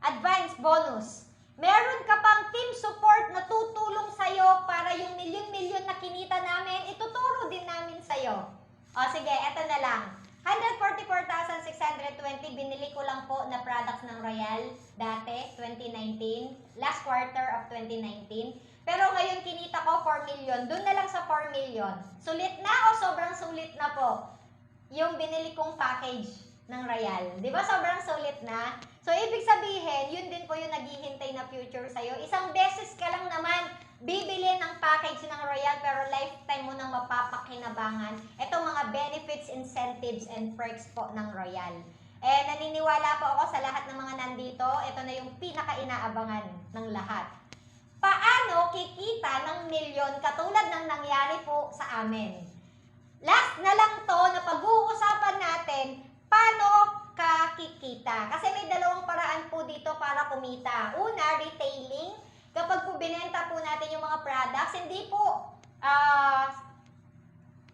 Advance bonus. Meron ka pang team support na tutulong sa'yo para yung milyon-milyon na kinita namin, ituturo din namin sa'yo. O sige, eto na lang. 144,620, binili ko lang po na products ng Royal dati, 2019, last quarter of 2019. Pero ngayon kinita ko 4 million, dun na lang sa 4 million. Sulit na o sobrang sulit na po yung binili kong package ng Royal. Di ba sobrang sulit na? So ibig sabihin, yun din po yung naghihintay na future sa'yo. Isang beses ka lang naman bibili ng package ng Royal pero lifetime mo nang mapapakinabangan itong mga benefits, incentives, and perks po ng Royal. Eh, naniniwala po ako sa lahat ng mga nandito, ito na yung pinaka-inaabangan ng lahat. Paano kikita ng milyon katulad ng nangyari po sa amin? Last na lang to na pag-uusapan natin, paano ka kikita? Kasi may dalawang paraan po dito para kumita. Una, retailing. Kapag po binenta po natin yung mga products, hindi po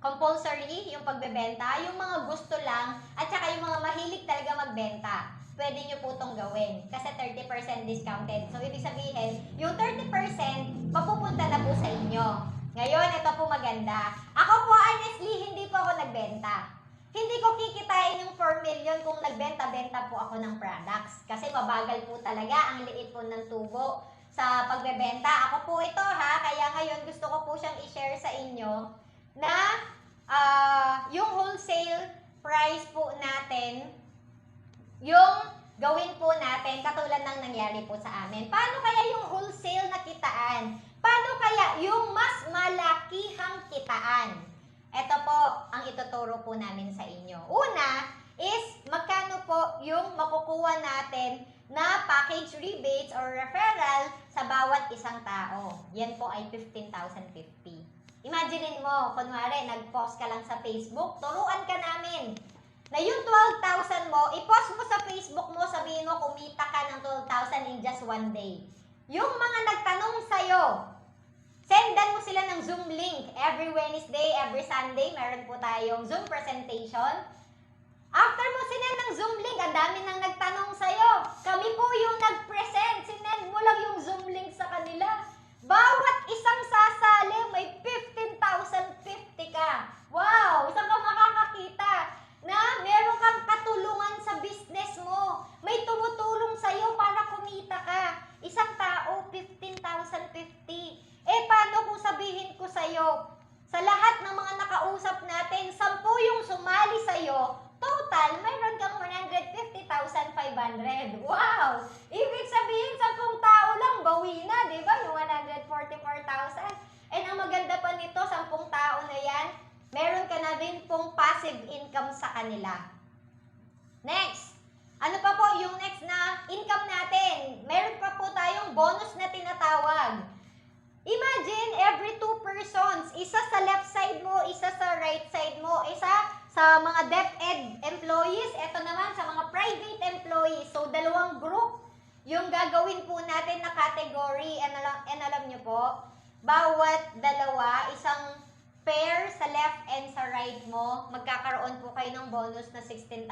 compulsory yung pagbebenta, yung mga gusto lang, at saka yung mga mahilig talaga magbenta, pwede nyo po itong gawin. Kasi 30% discounted. So, ibig sabihin, yung 30% mapupunta na po sa inyo. Ngayon, ito po maganda. Ako po, honestly, hindi po ako nagbenta. Hindi ko kikitain yung 4 million kung nagbenta-benta po ako ng products. Kasi mabagal po talaga, ang liit po ng tubo sa pagbebenta. Ako po ito ha, kaya ngayon gusto ko po siyang i-share sa inyo na yung wholesale price po natin, yung gawin po natin katulad ng nangyari po sa amin. Paano kaya yung wholesale na kitaan? Paano kaya yung mas malakihang kitaan? Ito po ang ituturo po namin sa inyo. Una is magkano po yung makukuha natin na package rebates or referral sa bawat isang tao. Yan po ay 15,050. Imaginein mo, kunwari nag-post ka lang sa Facebook, turuan ka namin na yung 12,000 mo, i-post mo sa Facebook mo, sabihin mo kumita ka ng 12,000 in just one day. Yung mga nagtanong sa'yo, sendan mo sila ng Zoom link. Every Wednesday, every Sunday, meron po tayong Zoom presentation. After mo sinend ng Zoom link, ang dami nang nagtanong sa'yo. Kami po yung nag-present. Sinend mo lang yung Zoom link sa kanila. Bawat isang sasali, may 15,050 ka. Wow! Saan ka makakakita na meron kang katulungan sa business mo? May tumutulong sa'yo para kumita ka. Isang tao, 15,050. Paano kung sabihin ko sa'yo, sa lahat ng mga nakausap natin, 10 yung sumali sa'yo, total, mayroon kang 150,500. Wow! Ibig sabihin, 10 tao lang, bawi na, di ba? Yung 144,000. And ang maganda pa nito, 10 tao na yan, meron ka na rin pong passive income sa kanila. Next, ano pa po yung next na income natin? Meron pa po tayong bonus na tinatawag. Imagine, every 2 persons, isa sa left side mo, isa sa right side mo, isa sa mga DepEd employees, ito naman sa mga private employees. So, dalawang group yung gagawin po natin na category. And alam nyo po, bawat dalawa, isang pair sa left and sa right mo, magkakaroon po kayo ng bonus na 16,800.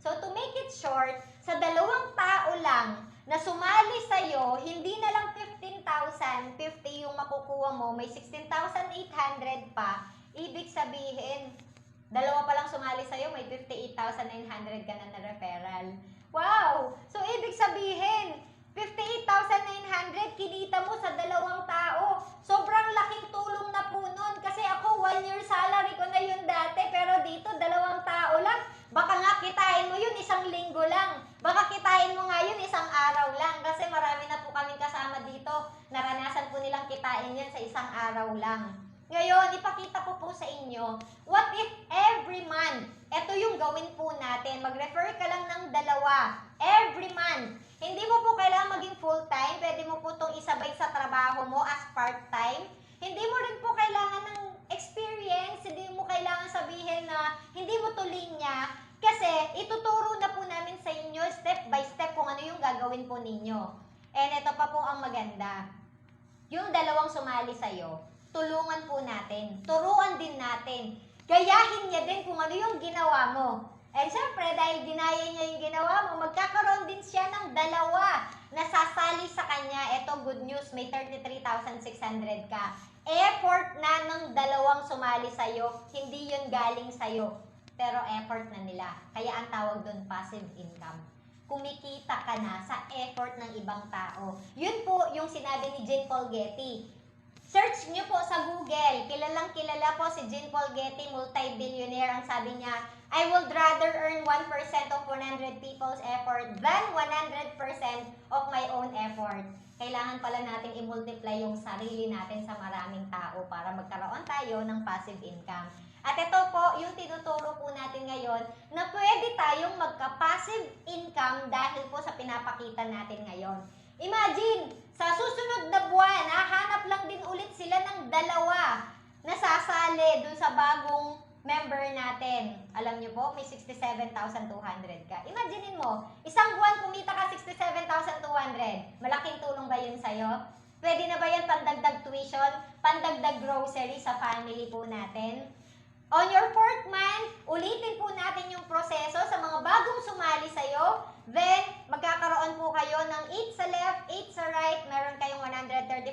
So, to make it short, sa dalawang tao lang na sumali sa'yo, hindi na lang 15,050 yung makukuha mo, may 16,800 pa. Ibig sabihin, dalawa pa lang sumali sa'yo, may 58,900 ka na na referral. Wow! So, ibig sabihin, 58,900 kinita mo sa dalawang tao. Sobrang laking tulong na po nun. Kasi ako, 1 year salary ko na yun dati. Pero dito, dalawang tao lang. Baka nga kitain mo yun isang linggo lang. Baka kitain mo nga yun isang araw lang. Kasi marami na po kaming kasama dito. Naranasan po nilang kitain yan sa isang araw lang. Ngayon, ipakita ko po sa inyo, what if every month, ito yung gawin po natin, mag-refer ka lang ng dalawa, every month. Hindi mo po kailangan maging full-time, pwede mo po itong isabay sa trabaho mo as part-time. Hindi mo rin po kailangan ng experience, hindi mo kailangan sabihin na hindi mo to linya, kasi ituturo na po namin sa inyo step by step kung ano yung gagawin po ninyo. And ito pa po ang maganda, yung dalawang sumali sa'yo, tulungan po natin, turuan din natin, gayahin niya din kung ano yung ginawa mo. And syempre, dahil ginaya niya yung ginawa mo, magkakaroon din siya ng dalawa na sasali sa kanya. Ito, good news, may 33,600 ka. Effort na ng dalawang sumali sa'yo, hindi yun galing sa'yo, pero effort na nila. Kaya ang tawag doon, passive income. Kumikita ka na sa effort ng ibang tao. Yun po yung sinabi ni Jean Paul Getty. Search nyo po sa Google, kilalang kilala po si Jean Paul Getty, multi-billionaire. Ang sabi niya, I would rather earn 1% of 100 people's effort than 100% of my own effort. Kailangan pala natin i-multiply yung sarili natin sa maraming tao para magkaroon tayo ng passive income. At ito po, yung tinuturo po natin ngayon, na pwede tayong magka-passive income dahil po sa pinapakita natin ngayon. Imagine, sa susunod na buwan, hahanap lang din ulit sila ng dalawa na sasali dun sa bagong member natin. Alam nyo po, may 67,200 ka. Imaginein mo, isang buwan kumita ka 67,200. Malaking tulong ba yun sa'yo? Pwede na ba yan pandagdag tuition, pandagdag grocery sa family po natin? On your 4th month, ulitin po natin yung proseso sa mga bagong sumali sa'yo. Then, magkakaroon po kayo ng 8 sa left, 8 sa right. Meron kayong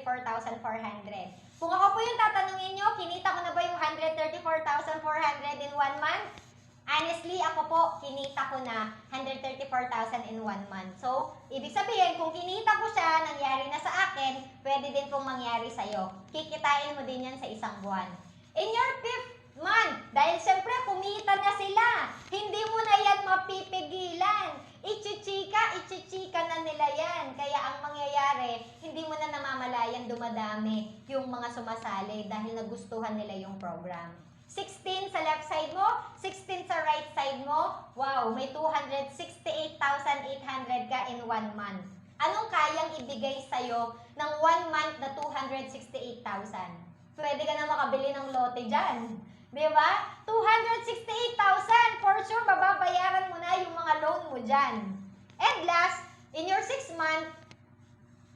134,400. Kung ako po yung tatanungin nyo, kinita ko na ba yung 134,400 in 1 month? Honestly, ako po, kinita ko na 134,000 in 1 month. So, ibig sabihin, kung kinita ko siya, nangyari na sa akin, pwede din pong mangyari sa'yo. Kikitain mo din yan sa isang buwan. In your 5th month, dahil siyempre, kumita na sila. Hindi mo na yan mapipigilan. Ichichika na nila yan. Kaya ang mangyayari, hindi mo na namamalayan dumadami yung mga sumasali dahil nagustuhan nila yung program. 16 sa left side mo, 16 sa right side mo, wow, may 268,800 ka in 1 month. Anong kayang ibigay sa'yo ng 1 month na 268,000? Pwede ka na makabili ng lote dyan. Di ba? 268,000, for sure, mababayaran mo na yung mga loan mo dyan. And last, in your 6 month,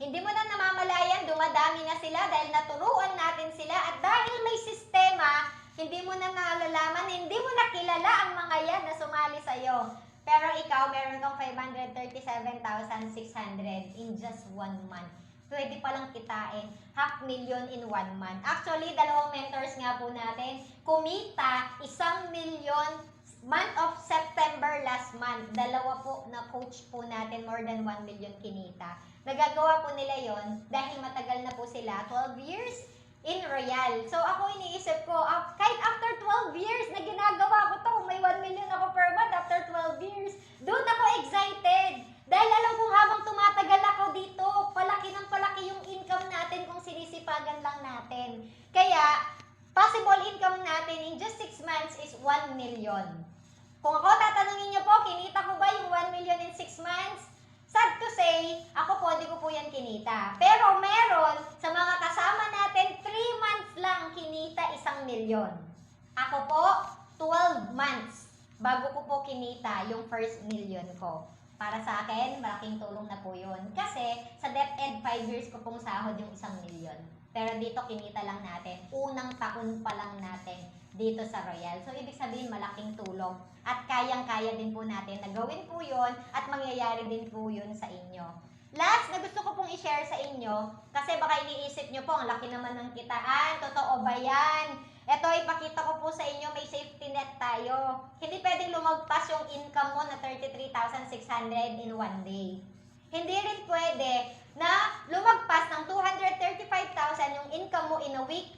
hindi mo na namamalayan, dumadami na sila dahil naturuan natin sila at dahil may sistema, hindi mo na nalalaman, hindi mo na kilala ang mga yan na sumali sa'yo. Pero ikaw, meron kang 537,600 in just 1 month. Pwede palang kitain 500,000 in 1 month. Actually, dalawang mentors nga po natin, kumita 1,000,000 month of September last month. Dalawa po na coach po natin, more than 1 million kinita. Nagagawa po nila yon dahil matagal na po sila, 12 years in Royal. So ako iniisip ko, kahit after 12 years na ginagawa ko to, may 1 million ako per month after 12 years. Doon ako excited. Dahil alam kong habang tumatagal ako dito, palaki ng palaki yung income natin kung sinisipagan lang natin. Kaya, possible income natin in just 6 months is 1 million. Kung ako tatanungin niyo po, kinita ko ba yung 1 million in 6 months? Sad to say, ako po, di ko po yan kinita. Pero meron, sa mga kasama natin, 3 months lang kinita 1,000,000. Ako po, 12 months bago ko po kinita yung first million ko. Para sa akin, malaking tulong na po yun. Kasi sa DepEd, 5 years ko pong sahod yung 1,000,000. Pero dito kinita lang natin, unang taon pa lang natin dito sa Royal. So, ibig sabihin, malaking tulong. At kayang-kaya din po natin na gawin po yun at mangyayari din po yun sa inyo. Last na gusto ko pong i-share sa inyo, kasi baka iniisip nyo po, ang laki naman ng kitaan, totoo ba yan? Ito, ipakita ko po sa inyo, may safety net tayo. Hindi pwedeng lumagpas yung income mo na 33,600 in 1 day. Hindi rin pwede na lumagpas ng 235,000 yung income mo in a week.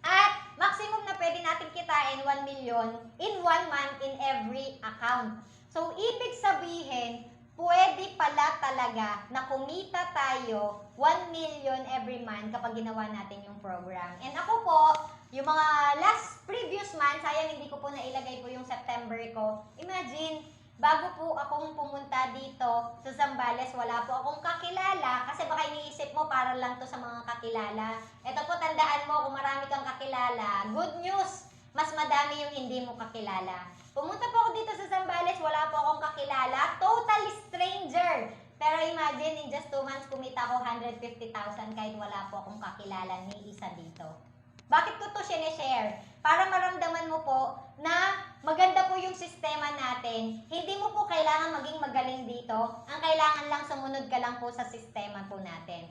At maximum na pwede natin kitain 1 million in 1 month in every account. So, ibig sabihin, pwede pala talaga na kumita tayo 1 million every month kapag ginawa natin yung program. And ako po, yung mga previous months, sayang hindi ko po nailagay po yung September ko. Imagine, bago po akong pumunta dito sa Zambales, wala po akong kakilala. Kasi baka iniisip mo, para lang to sa mga kakilala. Ito po, tandaan mo, kung marami kang kakilala, good news, mas madami yung hindi mo kakilala. Pumunta po ako dito sa Zambales, wala po akong kakilala, total stranger. Pero imagine, in just 2 months, kumita ko 150,000 kahit wala po akong kakilala ni isa dito. Bakit ko to share? Para maramdaman mo po na maganda po yung sistema natin. Hindi mo po kailangan maging magaling dito. Ang kailangan lang, sumunod ka lang po sa sistema po natin.